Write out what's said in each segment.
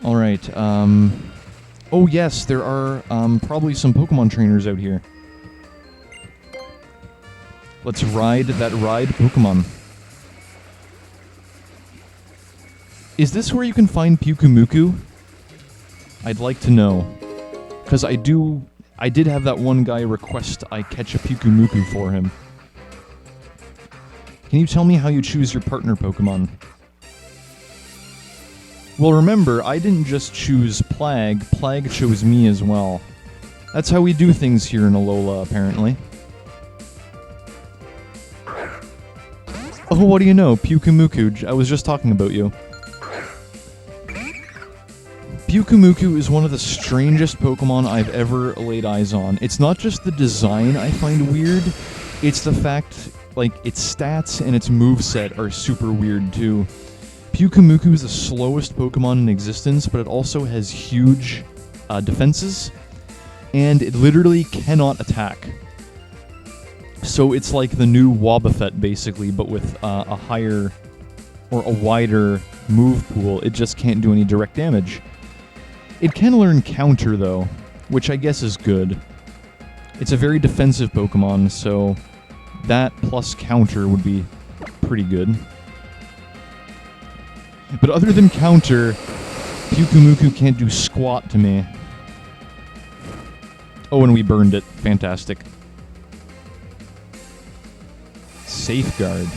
Alright, oh yes, there are, probably some Pokemon trainers out here. Let's ride that ride Pokemon. Is this where you can find Pyukumuku? I'd like to know. Because I did have that one guy request I catch a Pyukumuku for him. Can you tell me how you choose your partner Pokemon? Well, remember, I didn't just choose Plague. Plague chose me as well. That's how we do things here in Alola, apparently. Oh, what do you know? Pyukumuku. I was just talking about you. Pyukumuku is one of the strangest Pokemon I've ever laid eyes on. It's not just the design I find weird, it's the fact, like, its stats and its moveset are super weird too. Pyukumuku is the slowest Pokemon in existence, but it also has huge defenses, and it literally cannot attack. So it's like the new Wobbuffet, basically, but with a higher or a wider move pool. It just can't do any direct damage. It can learn Counter, though, which I guess is good. It's a very defensive Pokemon, so that plus Counter would be pretty good. But other than Counter, Pyukumuku can't do squat to me. Oh, and we burned it. Fantastic. Safeguard.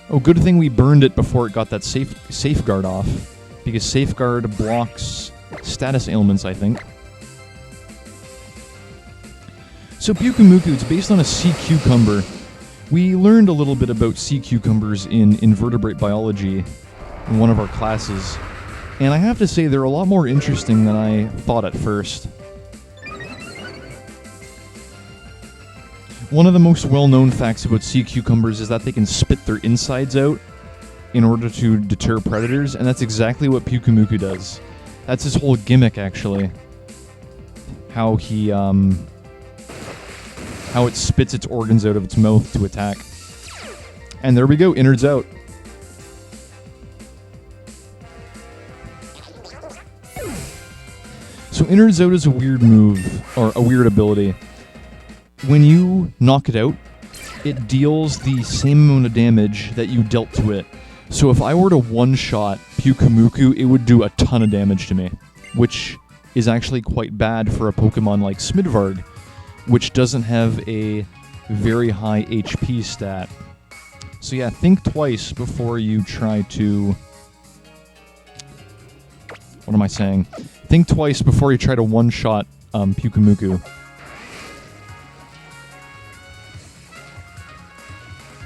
Oh, good thing we burned it before it got that safeguard off. Because Safeguard blocks status ailments, I think. So Pyukumuku, it's based on a sea cucumber. We learned a little bit about sea cucumbers in invertebrate biology in one of our classes. And I have to say, they're a lot more interesting than I thought at first. One of the most well-known facts about sea cucumbers is that they can spit their insides out in order to deter predators, and that's exactly what Pyukumuku does. That's his whole gimmick, actually. How he, how it spits its organs out of its mouth to attack. And there we go, innards out. So innards out is a weird move, or a weird ability. When you knock it out, it deals the same amount of damage that you dealt to it. So if I were to one-shot Pyukumuku, it would do a ton of damage to me, which is actually quite bad for a Pokemon like Smidvarg, which doesn't have a very high HP stat. So yeah, think twice before you try to... What am I saying? Think twice before you try to one-shot Pyukumuku.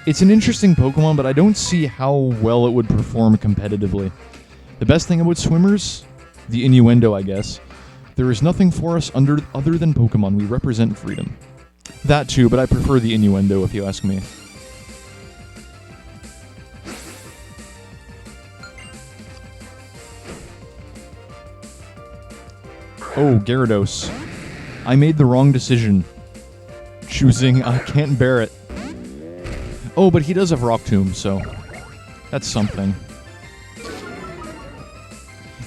It's an interesting Pokemon, but I don't see how well it would perform competitively. The best thing about swimmers? The innuendo, I guess. There is nothing for us other than Pokemon. We represent freedom. That too, but I prefer the innuendo if you ask me. Oh, Gyarados. I made the wrong decision. Choosing I can't bear it. Oh, but he does have Rock Tomb, so that's something.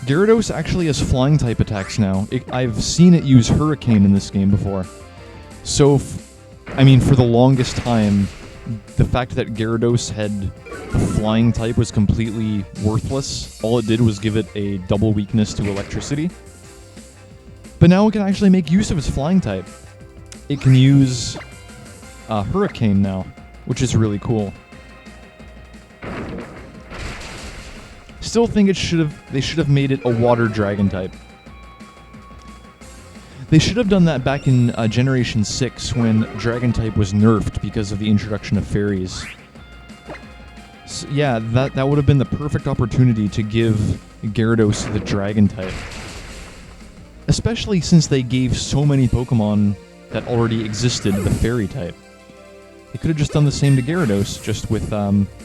Gyarados actually has flying-type attacks now. I've seen it use Hurricane in this game before. So, I mean, for the longest time, the fact that Gyarados had a flying-type was completely worthless. All it did was give it a double weakness to electricity. But now it can actually make use of its flying-type. It can use Hurricane now, which is really cool. Still think they should have made it a water dragon type. They should have done that back in Generation 6 when dragon type was nerfed because of the introduction of fairies. So, yeah, that would have been the perfect opportunity to give Gyarados the dragon type. Especially since they gave so many Pokemon that already existed the fairy type. They could have just done the same to Gyarados, just with,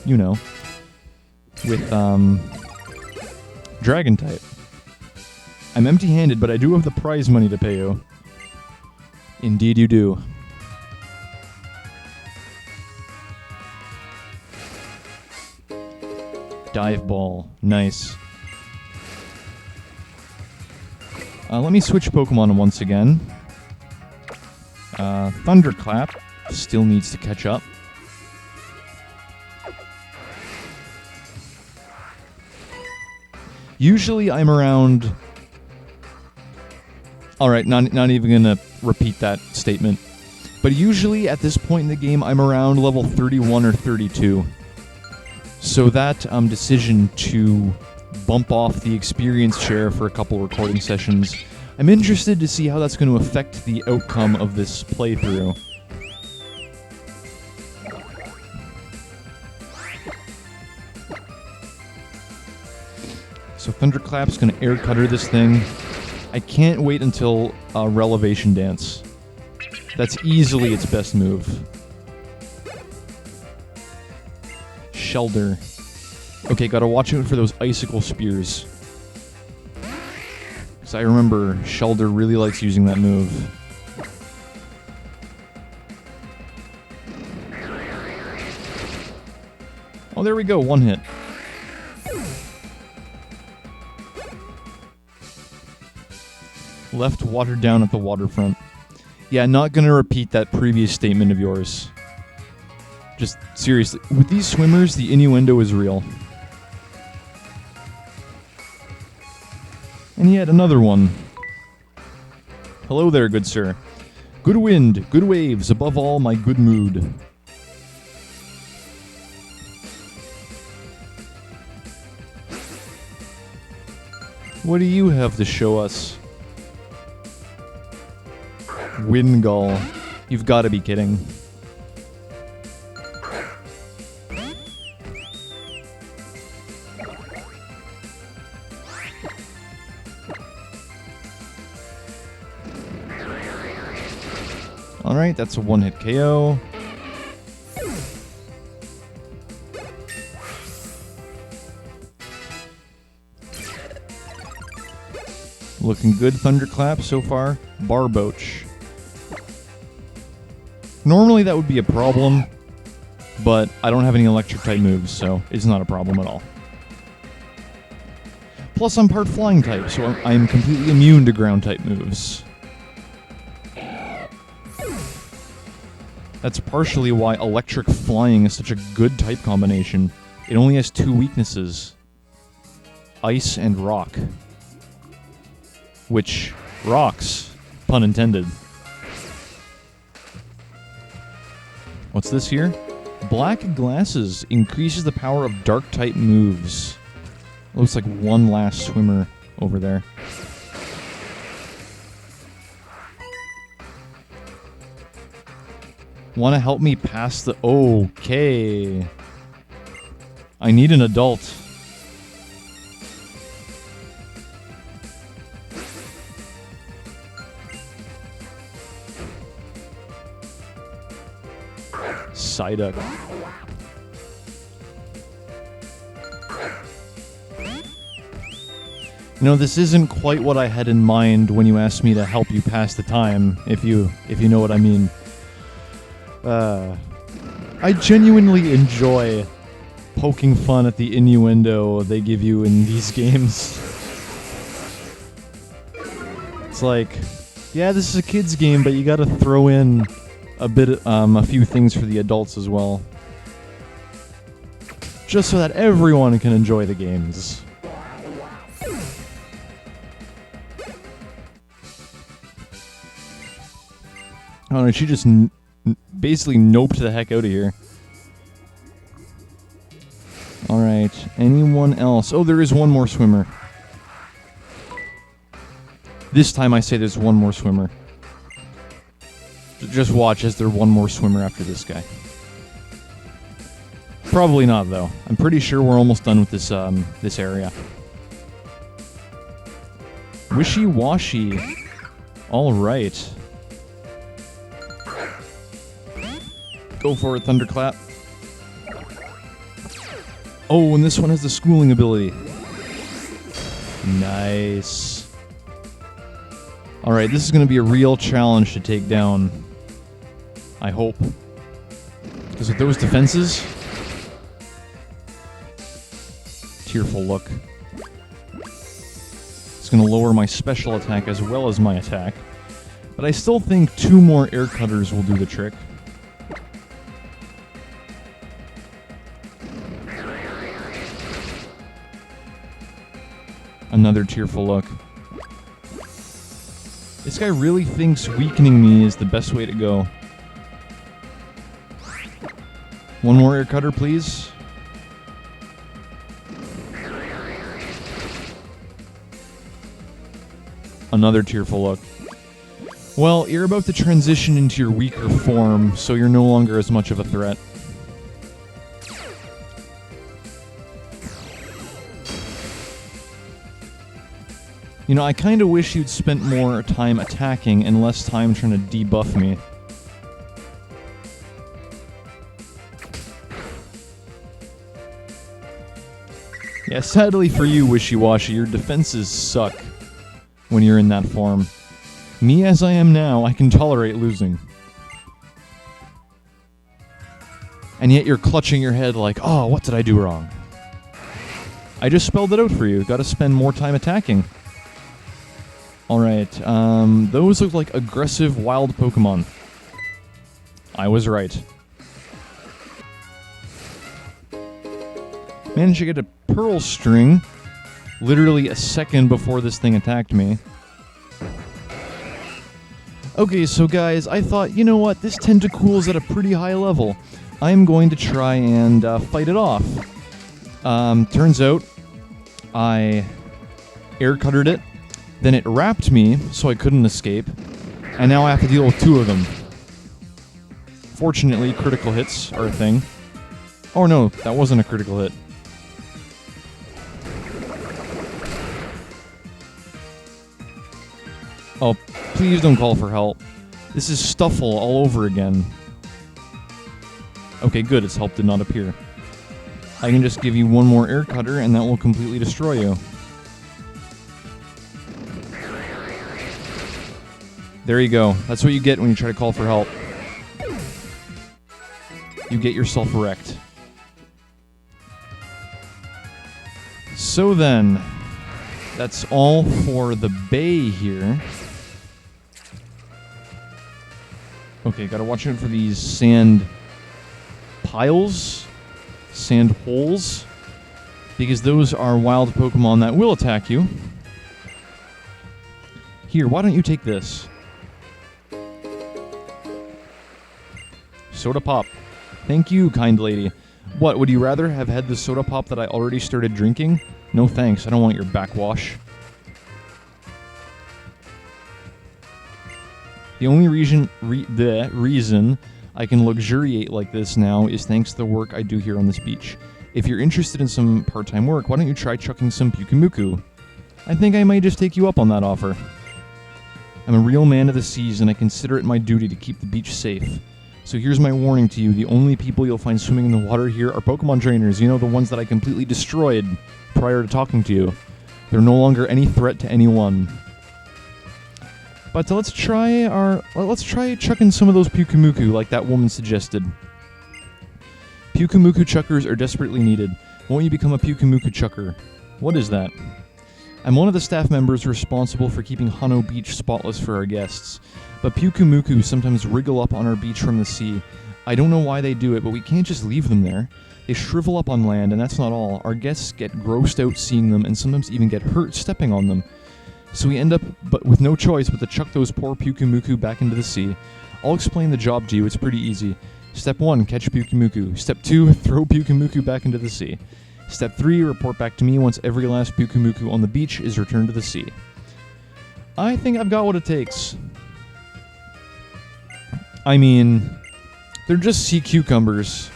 you know, with, Dragon type. I'm empty-handed, but I do have the prize money to pay you. Indeed you do. Dive Ball. Nice. Let me switch Pokemon once again. Thunderclap still needs to catch up. Usually I'm around... Alright, not even gonna repeat that statement. But usually at this point in the game I'm around level 31 or 32. So that decision to bump off the experience share for a couple recording sessions, I'm interested to see how that's going to affect the outcome of this playthrough. So Thunderclap's going to air cutter this thing. I can't wait until Relevation Dance. That's easily its best move. Shelter. Okay, gotta watch out for those icicle spears. Because I remember Shelter really likes using that move. Oh, there we go, one hit. Left watered down at the waterfront. Yeah, not gonna repeat that previous statement of yours. Just, seriously, with these swimmers, the innuendo is real. And yet another one. Hello there, good sir. Good wind, good waves, above all, my good mood. What do you have to show us? Wingull. You've got to be kidding. Alright, that's a one-hit KO. Looking good, Thunderclap, so far. Barboach. Normally that would be a problem, but I don't have any electric-type moves, so it's not a problem at all. Plus, I'm part flying type, so I'm completely immune to ground-type moves. That's partially why electric flying is such a good type combination. It only has two weaknesses. Ice and rock. Which rocks, pun intended. What's this here? Black glasses increases the power of dark-type moves. Looks like one last swimmer over there. Want to help me pass the... Okay. I need an adult. Psyduck. You know, this isn't quite what I had in mind when you asked me to help you pass the time, if you know what I mean. I genuinely enjoy poking fun at the innuendo they give you in these games. It's like, yeah, this is a kid's game, but you gotta throw in a few things for the adults as well. Just so that everyone can enjoy the games. Oh no, she just basically noped the heck out of here. Alright, anyone else? Oh, there is one more swimmer. This time I say there's one more swimmer. Just watch as there's one more swimmer after this guy. Probably not, though. I'm pretty sure we're almost done with this this area. Wishy-washy. Alright. Go for it, Thunderclap. Oh, and this one has the schooling ability. Nice. Alright, this is going to be a real challenge to take down. I hope. Because with those defenses... Tearful look. It's going to lower my special attack as well as my attack. But I still think 2 more air cutters will do the trick. Another tearful look. This guy really thinks weakening me is the best way to go. 1 more air cutter, please. Another tearful look. Well, you're about to transition into your weaker form, so you're no longer as much of a threat. You know, I kind of wish you'd spent more time attacking and less time trying to debuff me. Yeah, sadly for you, Wishy-Washy, your defenses suck when you're in that form. Me as I am now, I can tolerate losing. And yet you're clutching your head like, oh, what did I do wrong? I just spelled it out for you. Gotta spend more time attacking. Alright, those look like aggressive wild Pokemon. I was right. Managed to get a Pearl String literally a second before this thing attacked me. Okay, so guys, I thought, you know what, this Tentacool's at a pretty high level. I'm going to try and fight it off. Turns out, I air cuttered it, then it wrapped me, so I couldn't escape, and now I have to deal with 2 of them. Fortunately, critical hits are a thing. Oh no, that wasn't a critical hit. Oh, please don't call for help. This is Stuffle all over again. Okay, good, its help did not appear. I can just give you 1 more air cutter and that will completely destroy you. There you go. That's what you get when you try to call for help. You get yourself wrecked. So then, that's all for the bay here. Okay, gotta watch out for these sand piles, sand holes, because those are wild Pokemon that will attack you. Here, why don't you take this? Soda pop. Thank you, kind lady. What, would you rather have had the soda pop that I already started drinking? No thanks, I don't want your backwash. The only reason I can luxuriate like this now is thanks to the work I do here on this beach. If you're interested in some part-time work, why don't you try chucking some Pyukumuku? I think I might just take you up on that offer. I'm a real man of the seas, and I consider it my duty to keep the beach safe. So here's my warning to you, the only people you'll find swimming in the water here are Pokemon trainers, you know, the ones that I completely destroyed prior to talking to you. They're no longer any threat to anyone. But let's try chucking some of those Pyukumuku like that woman suggested. Pyukumuku chuckers are desperately needed. Won't you become a Pyukumuku chucker? What is that? I'm one of the staff members responsible for keeping Hano Beach spotless for our guests. But Pyukumuku sometimes wriggle up on our beach from the sea. I don't know why they do it, but we can't just leave them there. They shrivel up on land, and that's not all. Our guests get grossed out seeing them, and sometimes even get hurt stepping on them. So we end up with no choice but to chuck those poor Pyukumuku back into the sea. I'll explain the job to you, it's pretty easy. Step 1, catch Pyukumuku. Step 2, throw Pyukumuku back into the sea. Step 3, report back to me once every last Pyukumuku on the beach is returned to the sea. I think I've got what it takes. I mean, they're just sea cucumbers.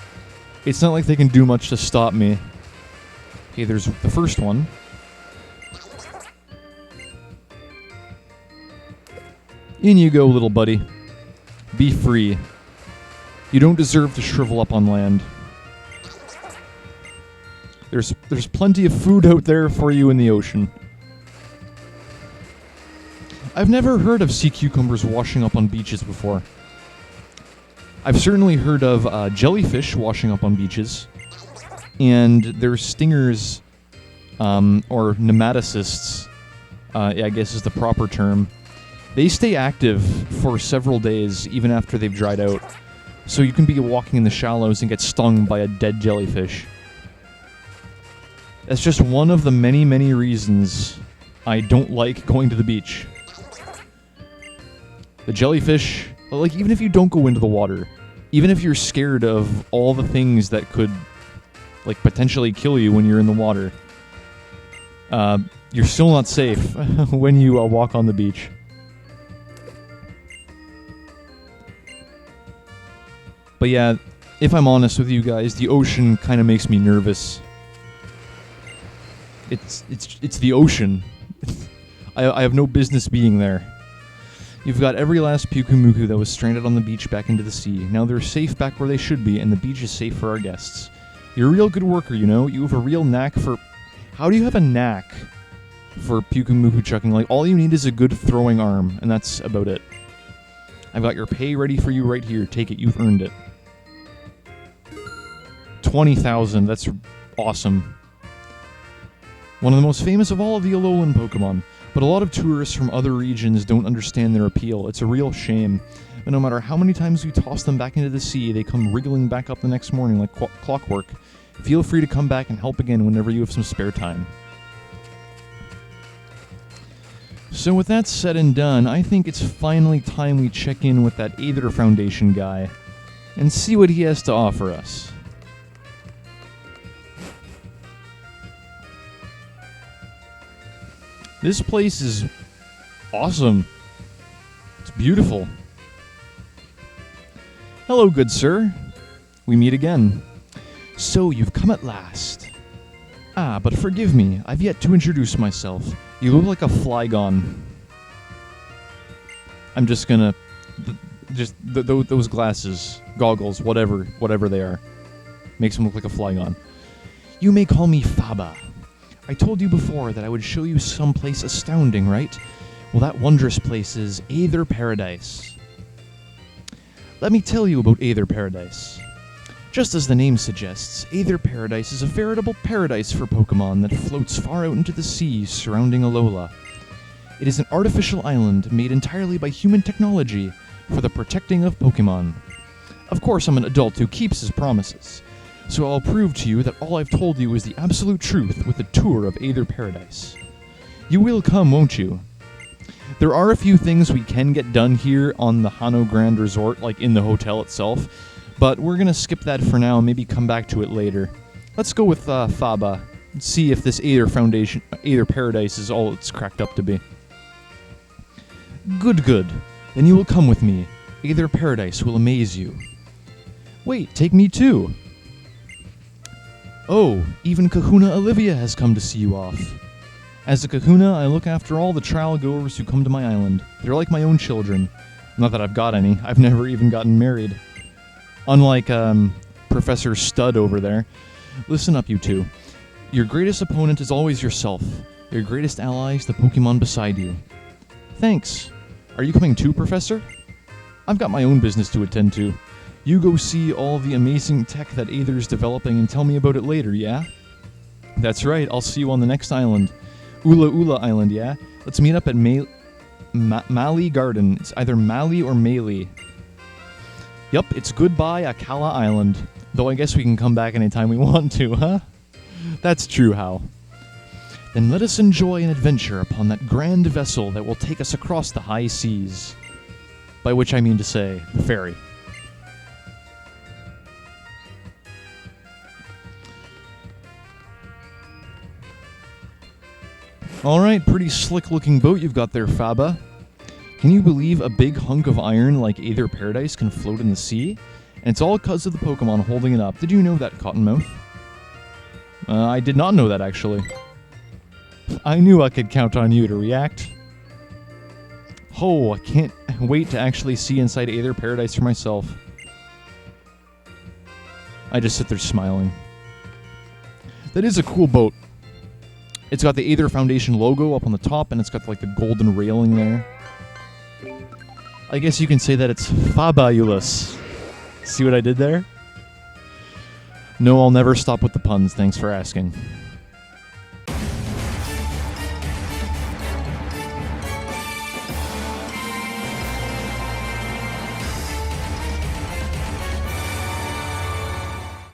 It's not like they can do much to stop me. Okay, there's the first one. In you go, little buddy. Be free. You don't deserve to shrivel up on land. There's plenty of food out there for you in the ocean. I've never heard of sea cucumbers washing up on beaches before. I've certainly heard of jellyfish washing up on beaches, and their stingers or nematocysts, I guess is the proper term, they stay active for several days even after they've dried out. So you can be walking in the shallows and get stung by a dead jellyfish. That's just one of the many, many reasons I don't like going to the beach. The jellyfish, like, even if you don't go into the water, even if you're scared of all the things that could, like, potentially kill you when you're in the water, you're still not safe when you walk on the beach. But yeah, if I'm honest with you guys, the ocean kind of makes me nervous. It's the ocean. I have no business being there. You've got every last Pyukumuku that was stranded on the beach back into the sea. Now they're safe back where they should be, and the beach is safe for our guests. You're a real good worker, you know? You have a real knack for... How do you have a knack for Pyukumuku chucking? Like, all you need is a good throwing arm, and that's about it. I've got your pay ready for you right here. Take it, you've earned it. 20,000, that's awesome. One of the most famous of all of the Alolan Pokemon. But a lot of tourists from other regions don't understand their appeal. It's a real shame. But no matter how many times we toss them back into the sea, they come wriggling back up the next morning like clockwork. Feel free to come back and help again whenever you have some spare time. So with that said and done, I think it's finally time we check in with that Aether Foundation guy and see what he has to offer us. This place is awesome. It's beautiful. Hello, good sir. We meet again. So, you've come at last. Ah, but forgive me, I've yet to introduce myself. You look like a Flygon. I'm just gonna... those glasses, goggles, whatever they are. Makes him look like a Flygon. You may call me Faba. I told you before that I would show you someplace astounding, right? Well, that wondrous place is Aether Paradise. Let me tell you about Aether Paradise. Just as the name suggests, Aether Paradise is a veritable paradise for Pokémon that floats far out into the sea surrounding Alola. It is an artificial island made entirely by human technology for the protecting of Pokémon. Of course, I'm an adult who keeps his promises. So I'll prove to you that all I've told you is the absolute truth with a tour of Aether Paradise. You will come, won't you? There are a few things we can get done here on the Hano Grand Resort, like in the hotel itself, but we're gonna skip that for now and maybe come back to it later. Let's go with Faba and see if this Aether Paradise is all it's cracked up to be. Good. Then you will come with me. Aether Paradise will amaze you. Wait, take me too. Oh, even Kahuna Olivia has come to see you off. As a Kahuna, I look after all the trial goers who come to my island. They're like my own children. Not that I've got any. I've never even gotten married. Unlike, Professor Stud over there. Listen up, you two. Your greatest opponent is always yourself. Your greatest ally is the Pokemon beside you. Thanks. Are you coming too, Professor? I've got my own business to attend to. You go see all the amazing tech that Aether's developing and tell me about it later, yeah? That's right, I'll see you on the next island. Ula Island, yeah? Let's meet up at Mali Garden. It's either Mali or Mali. Yup, it's goodbye Akala Island. Though I guess we can come back anytime we want to, huh? That's true, Hal. Then let us enjoy an adventure upon that grand vessel that will take us across the high seas. By which I mean to say, the ferry. Alright, pretty slick looking boat you've got there, Faba. Can you believe a big hunk of iron like Aether Paradise can float in the sea? And it's all because of the Pokemon holding it up. Did you know that, Cottonmouth? I did not know that, actually. I knew I could count on you to react. Oh, I can't wait to actually see inside Aether Paradise for myself. I just sit there smiling. That is a cool boat. It's got the Aether Foundation logo up on the top, and it's got like the golden railing there. I guess you can say that it's Faba-ulous. See what I did there? No, I'll never stop with the puns, thanks for asking.